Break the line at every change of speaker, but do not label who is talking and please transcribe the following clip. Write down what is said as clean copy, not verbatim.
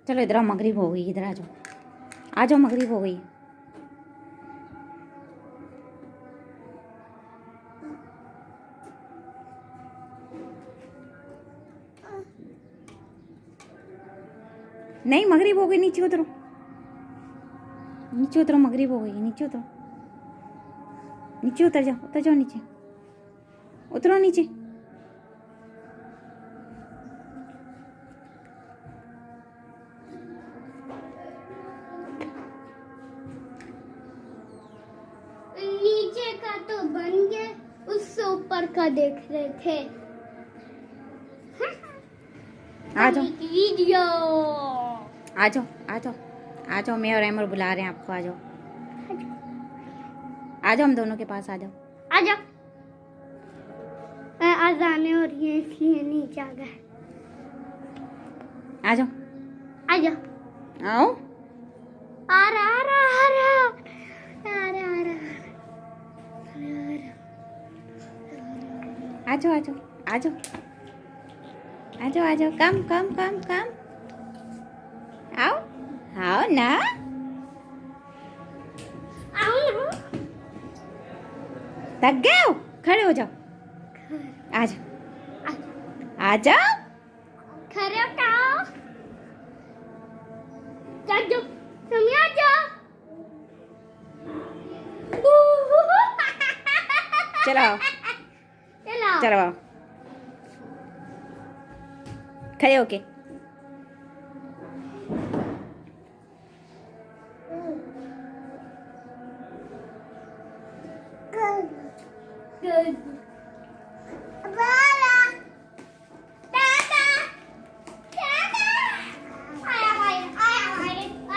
चलो इधर आओ, मगरिब हो गई, इधर आ जाओ, आ जाओ, मगरिब हो गई। नहीं, मगरिब हो गई, नीचे उतरो, नीचे उतरो, मगरिब हो गई, नीचे उतरो, नीचे उतर जाओ नीचे, उतरो नीचे।
नीचे का तो बन गया, उससे ऊपर का देख रहे थे।
आ जाओ,
वीडियो
आ जाओ, आ जाओ, आ जाओ, मैं और एमर बुला रहे हैं आपको, आ जाओ, आ जाओ, हम दोनों के पास आ जाओ,
आ जाओ। आजाने हो रही है इसलिए नीचे आ गए।
आ जाओ,
आ जाओ।
आओ,
आ रहा आ रहा आ रहा आ रहा आ रहा
आ जाओ, आ जाओ, आ जाओ, आ जाओ, आ जाओ, कम कम कम कम, आओ, आओ ना, थक गए हो, खड़े हो जाओ, आ जाओ, आ जाओ,
खड़े हो जाओ, तुम आ जाओ।
चलो आओ,
चलो
चलो आओ, खड़े होके,
Good.